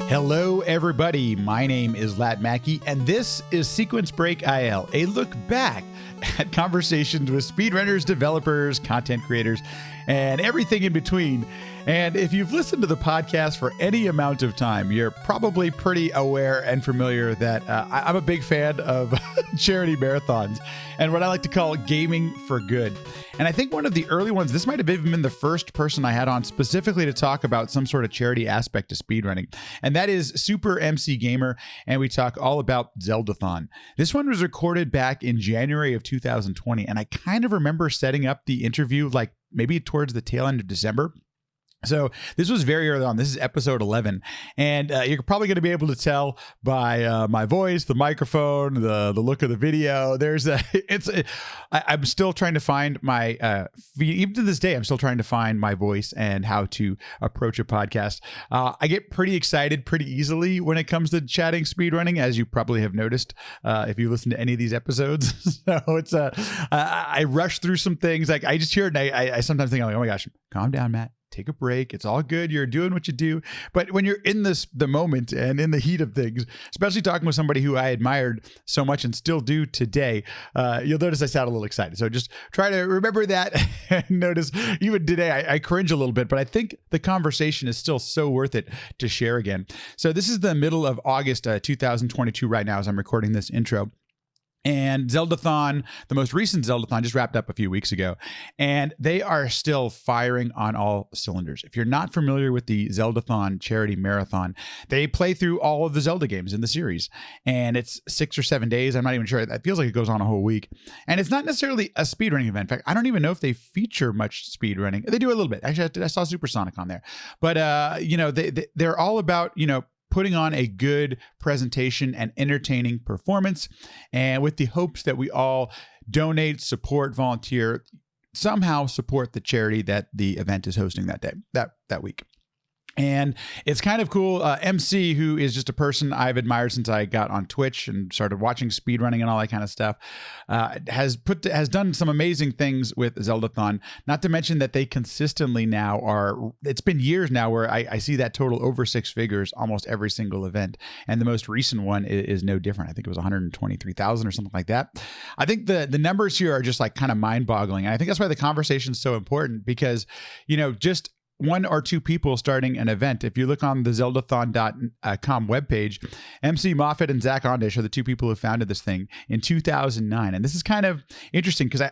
Hello, everybody. My name is Lat Mackey, and this is Sequence Break IL, a look back at conversations with speedrunners, developers, content creators, and everything in between. And if you've listened to the podcast for any amount of time, you're probably pretty aware and familiar that I'm a big fan of charity marathons and what I like to call gaming for good. And I think one of the early ones, this might have even been the first person I had on specifically to talk about some sort of charity aspect to speedrunning. And that is SuperMCGamer. And we talk all about Zeldathon. This one was recorded back in January of 2020. And I kind of remember setting up the interview like maybe towards the tail end of December. So this was very early on. This is episode 11, and you're probably going to be able to tell by my voice, the microphone, the look of the video. I'm still trying to find my even to this day. I'm still trying to find my voice and how to approach a podcast. I get pretty excited pretty easily when it comes to chatting speedrunning, as you probably have noticed if you listen to any of these episodes. So it's I rush through some things. Like I just hear it, and I sometimes think, I'm like, oh my gosh, calm down, Matt. Take a break. It's all good. You're doing what you do. But when you're in the moment and in the heat of things, especially talking with somebody who I admired so much and still do today, you'll notice I sound a little excited. So just try to remember that and notice even today, I cringe a little bit, but I think the conversation is still so worth it to share again. So this is the middle of August 2022 right now as I'm recording this intro. And Zeldathon, the most recent Zeldathon, just wrapped up a few weeks ago, and they are still firing on all cylinders. If you're not familiar with the Zeldathon charity marathon, they play through all of the Zelda games in the series, and it's 6 or 7 days. I'm not even sure. It feels like it goes on a whole week, and it's not necessarily a speedrunning event. In fact, I don't even know if they feature much speedrunning. They do a little bit. Actually, I saw Supersonic on there, but they're all about putting on a good presentation and entertaining performance, and with the hopes that we all donate, support, volunteer, somehow support the charity that the event is hosting that day, that week. And it's kind of cool. MC, who is just a person I've admired since I got on Twitch and started watching speedrunning and all that kind of stuff, has done some amazing things with Zeldathon. Not to mention that they consistently now it's been years now where I see that total over 6 figures almost every single event. And the most recent one is no different. I think it was 123,000 or something like that. I think the numbers here are just like kind of mind boggling. And I think that's why the conversation is so important because, just one or two people starting an event. If you look on the Zeldathon.com webpage, MC Moffat and Zach Ondish are the two people who founded this thing in 2009. And this is kind of interesting because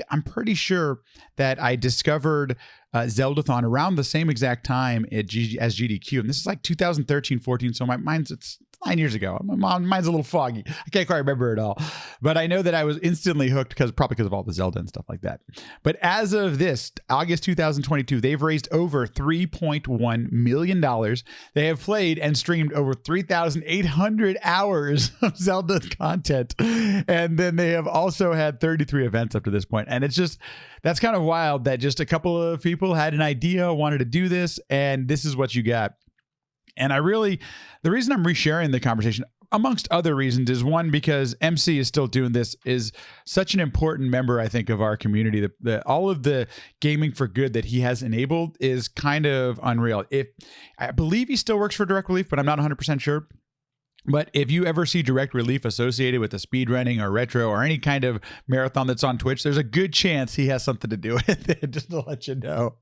I'm pretty sure that I discovered Zeldathon around the same exact time as GDQ. And this is like 2013, 14. So it's 9 years ago. Mine's a little foggy. I can't quite remember it all. But I know that I was instantly hooked probably because of all the Zelda and stuff like that. But as of this, August 2022, they've raised over $3.1 million. They have played and streamed over 3,800 hours of Zelda content. And then they have also had 33 events up to this point. And that's kind of wild that just a couple of people had an idea, wanted to do this, and this is what you got. And the reason I'm resharing the conversation, amongst other reasons, is one, because MC is still doing this, is such an important member, I think, of our community. All of the gaming for good that he has enabled is kind of unreal. I believe he still works for Direct Relief, but I'm not 100% sure. But if you ever see Direct Relief associated with a speedrunning or retro or any kind of marathon that's on Twitch, there's a good chance he has something to do with it, just to let you know.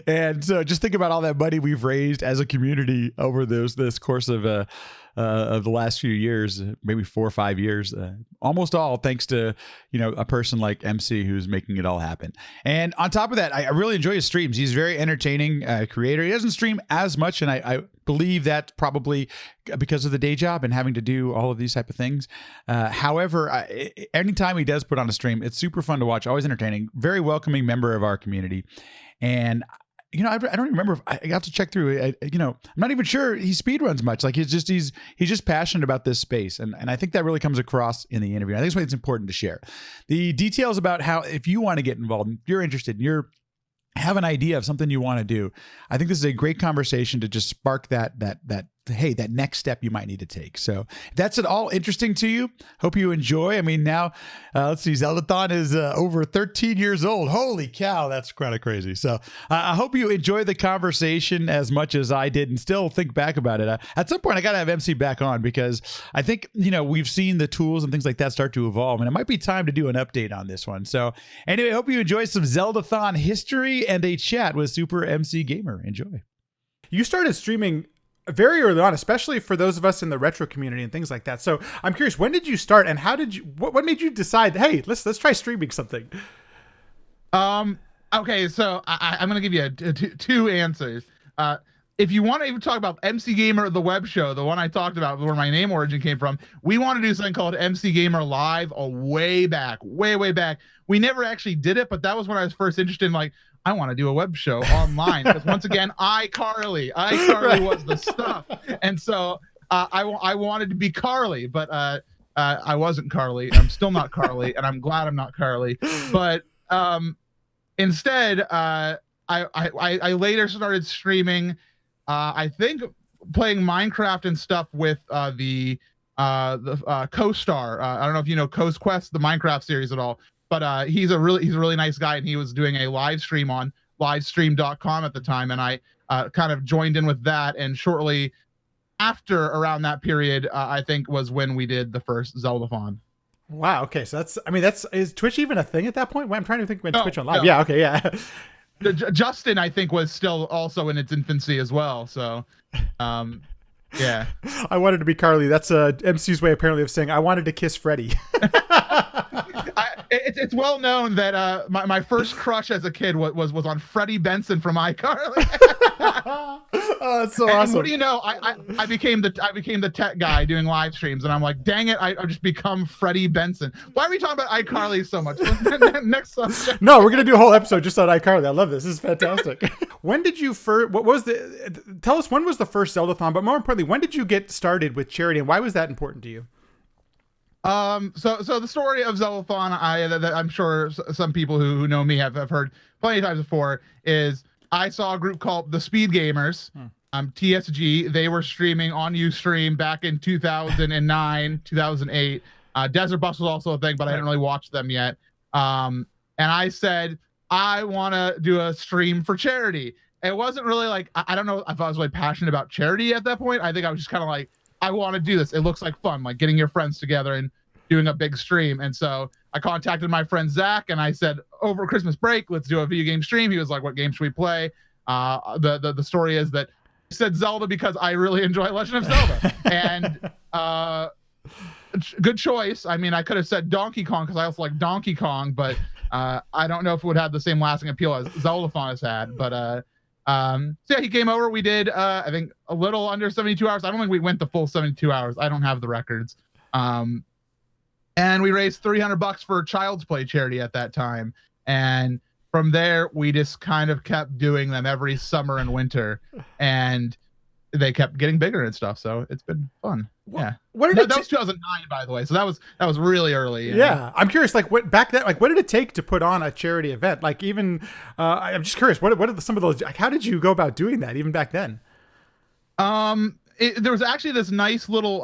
And so just think about all that money we've raised as a community over this course of the last few years, maybe 4 or 5 years, almost all thanks to, a person like MC who's making it all happen. And on top of that, I really enjoy his streams. He's a very entertaining creator. He doesn't stream as much, and I believe that's probably because of the day job and having to do all of these type of things. However, anytime he does put on a stream, it's super fun to watch, always entertaining, very welcoming member of our community. And I don't even remember. I have to check through. I'm not even sure he speedruns much. Like he's just passionate about this space, and I think that really comes across in the interview. I think that's why it's important to share the details about how, if you want to get involved, if you're interested, have an idea of something you want to do. I think this is a great conversation to just spark that hey, that next step you might need to take. So if that's at all interesting to you, hope you enjoy. I mean, now let's see, Zeldathon is over 13 years old. Holy cow, that's kind of crazy. So I hope you enjoy the conversation as much as I did and still think back about it. At some point, I got to have MC back on because I think, we've seen the tools and things like that start to evolve, and it might be time to do an update on this one. So anyway, I hope you enjoy some Zeldathon history and a chat with SuperMCGamer. Enjoy. You started streaming very early on, especially for those of us in the retro community and things like that. So I'm curious, when did you start, and how did you? What made you decide? Hey, let's try streaming something. Okay, so I'm gonna give you two answers. If you want to even talk about MC Gamer, the web show, the one I talked about, where my name origin came from, we want to do something called MC Gamer Live, way back. We never actually did it, but that was when I was first interested in, like, I want to do a web show online, because once again, iCarly was the stuff, and so I wanted to be Carly, but I wasn't Carly. I'm still not Carly, and I'm glad I'm not Carly. But instead, I later started streaming. I think playing Minecraft and stuff with the Co-Star. I don't know if you know Coast Quest, the Minecraft series at all. But he's a really nice guy, and he was doing a live stream on livestream.com at the time, and I kind of joined in with that. And shortly after, around that period, I think was when we did the first Zeldathon. Wow. Okay, so is Twitch even a thing at that point? Well, I'm trying to think when Twitch went live. No. Yeah. Okay. Yeah. Justin, I think, was still also in its infancy as well. So, yeah. I wanted to be Carly. That's MC's way apparently of saying I wanted to kiss Freddy. It's well known that my first crush as a kid was on Freddie Benson from iCarly. Oh, that's so awesome. What do you know? I became the tech guy doing live streams, and I'm like, dang it, I've just become Freddie Benson. Why are we talking about iCarly so much? Next subject. No, we're gonna do a whole episode just on iCarly. I love this. This is fantastic. When did you first? Tell us, when was the first Zeldathon? But more importantly, when did you get started with charity, and why was that important to you? So the story of Zeldathon, I'm sure some people who know me have heard plenty of times before, is I saw a group called the SpeedGamers, TSG. They were streaming on Ustream back in 2009, 2008. Desert Bus was also a thing, but I didn't really watch them yet. And I said, I want to do a stream for charity. It wasn't really like, I don't know if I was really passionate about charity at that point. I think I was just kind of like, I want to do this. It looks like fun, like getting your friends together and doing a big stream. And so I contacted my friend Zach, and I said, over Christmas break, let's do a video game stream. He was like, what game should we play? The story is that I said Zelda because I really enjoy Legend of Zelda. And good choice. I mean, I could have said Donkey Kong because I also like Donkey Kong, but I don't know if it would have the same lasting appeal as Zeldathon has had. But so yeah, he came over. We did I think a little under 72 hours. I don't think we went the full 72 hours. I don't have the records. And we raised $300 for Child's Play charity at that time. And from there, we just kind of kept doing them every summer and winter, and they kept getting bigger and stuff. So it's been fun. Yeah. That was 2009, by the way. So that was really early. Yeah. I'm curious, like, what back then, like, what did it take to put on a charity event? Like, even I'm just curious, what are some of those? Like, how did you go about doing that even back then? There was actually this nice little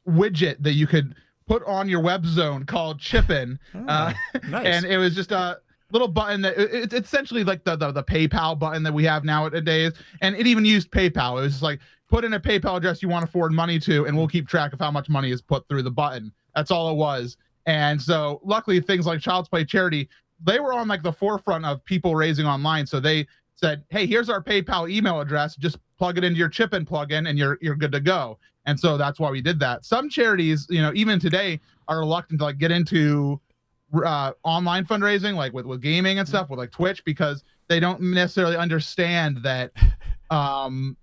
widget that you could put on your web zone called Chippin. Nice. And it was just a little button that it's essentially like the PayPal button that we have nowadays. And it even used PayPal. It was just like, put in a PayPal address you want to forward money to, and we'll keep track of how much money is put through the button. That's all it was. And so luckily things like Child's Play charity, they were on like the forefront of people raising online. So they said, hey, here's our PayPal email address. Just plug it into your Chippin plugin and you're good to go. And so that's why we did that. Some charities, even today, are reluctant to like get into online fundraising, like with gaming and stuff, with like Twitch, because they don't necessarily understand that, that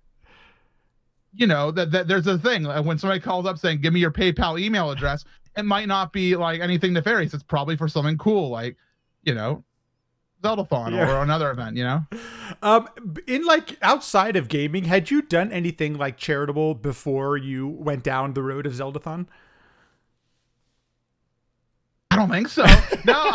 there's a thing. When somebody calls up saying, give me your PayPal email address, it might not be like anything nefarious. It's probably for something cool, like, Zeldathon or another event, In like outside of gaming, had you done anything like charitable before you went down the road of Zeldathon? I don't think so. No,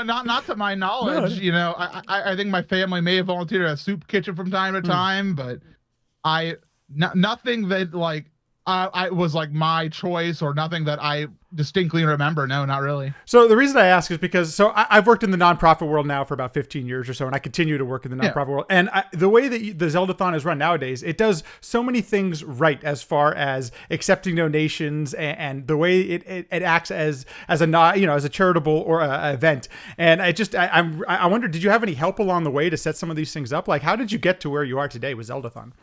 not to my knowledge. I think my family may have volunteered at a soup kitchen from time to time, but nothing that like I was like my choice or nothing that I distinctly remember. No, not really. So the reason I ask is because I've worked in the nonprofit world now for about 15 years or so, and I continue to work in the nonprofit world. And the way that the Zeldathon is run nowadays, it does so many things right as far as accepting donations and the way it acts as a charitable or a event. And I wonder, did you have any help along the way to set some of these things up? Like, how did you get to where you are today with Zeldathon?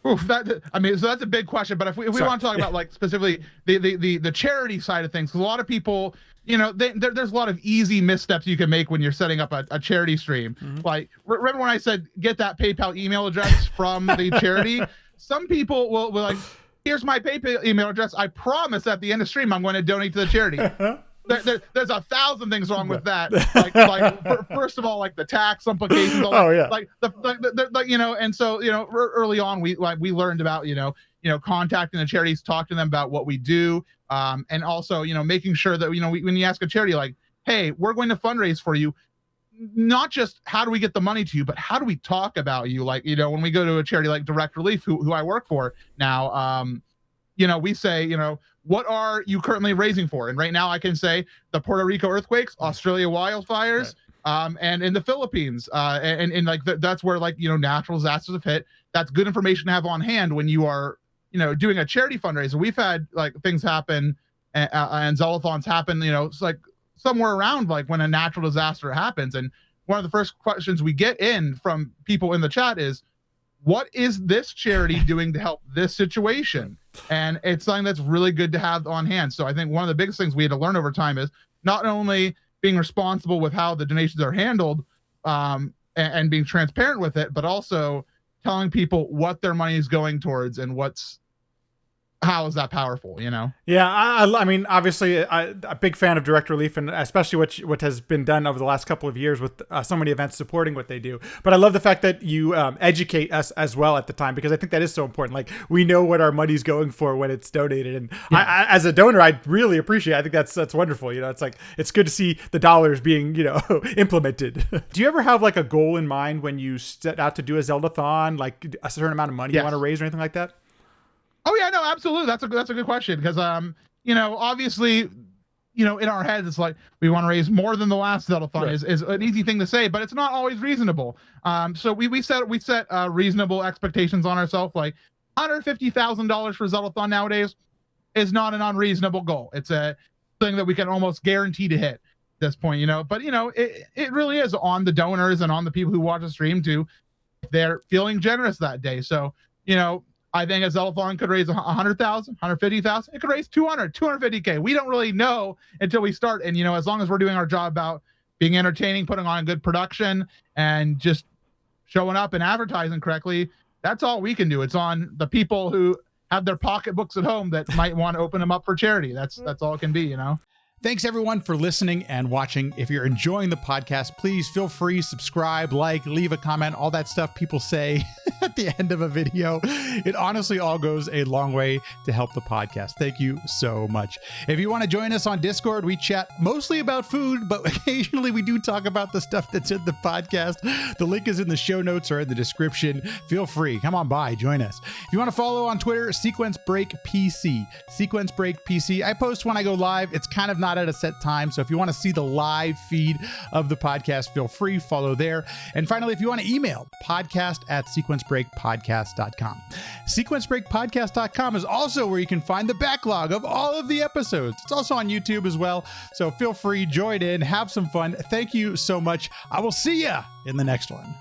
Oof, so that's a big question. But if we want to talk about like specifically the charity side of things, because a lot of people, there's a lot of easy missteps you can make when you're setting up a charity stream. Mm-hmm. Like, remember when I said get that PayPal email address from the charity? Some people will like, here's my PayPal email address. I promise at the end of stream I'm going to donate to the charity. There's 1,000 things wrong with that. First of all, like the tax implications. And so early on we learned about contacting the charities, talk to them about what we do, and also making sure that when you ask a charity like, hey, we're going to fundraise for you, not just how do we get the money to you, but how do we talk about you? Like when we go to a charity like Direct Relief, who I work for now, we say what are you currently raising for? And right now I can say the Puerto Rico earthquakes, Australia wildfires, and in the Philippines. And like that's where natural disasters have hit. That's good information to have on hand when you are, doing a charity fundraiser. We've had like things happen and Zeldathons happen, it's like somewhere around like when a natural disaster happens. And one of the first questions we get in from people in the chat is, what is this charity doing to help this situation? And it's something that's really good to have on hand. So I think one of the biggest things we had to learn over time is not only being responsible with how the donations are handled, and being transparent with it, but also telling people what their money is going towards and how is that powerful, Yeah, I mean, obviously, I'm a big fan of Direct Relief, and especially what has been done over the last couple of years with so many events supporting what they do. But I love the fact that you educate us as well at the time, because I think that is so important. Like, we know what our money's going for when it's donated, and I, as a donor, I really appreciate it. I think that's wonderful. It's like, it's good to see the dollars being implemented. Do you ever have like a goal in mind when you set out to do a Zeldathon, like a certain amount of money you want to raise or anything like that? Oh yeah, no, absolutely. That's a good question, because obviously, in our heads it's like we want to raise more than the last Zeldathon is an easy thing to say, but it's not always reasonable. So we set reasonable expectations on ourselves. Like $150,000 for Zeldathon nowadays is not an unreasonable goal. It's a thing that we can almost guarantee to hit at this point, But it really is on the donors and on the people who watch the stream too, if they're feeling generous that day. So I think a Zeldathon could raise 100,000, 150,000. It could raise 250K. We don't really know until we start. And, as long as we're doing our job about being entertaining, putting on a good production, and just showing up and advertising correctly, that's all we can do. It's on the people who have their pocketbooks at home that might want to open them up for charity. That's all it can be, Thanks everyone for listening and watching. If you're enjoying the podcast, please feel free, subscribe, leave a comment, all that stuff people say at the end of a video. It honestly all goes a long way to help the podcast. Thank you so much. If you want to join us on Discord, we chat mostly about food, but occasionally we do talk about the stuff that's in the podcast. The link is in the show notes or in the description. Feel free. Come on by, join us. If you want to follow on Twitter, Sequence Break PC. Sequence Break PC. I post when I go live. It's kind of not at a set time, so if you want to see the live feed of the podcast, feel free, follow there. And finally, if you want to email, podcast@sequencebreakpodcast.com. Sequencebreakpodcast.com is also where you can find the backlog of all of the episodes. It's also on YouTube as well, so feel free, join in, have some fun. Thank you so much. I will see ya in the next one.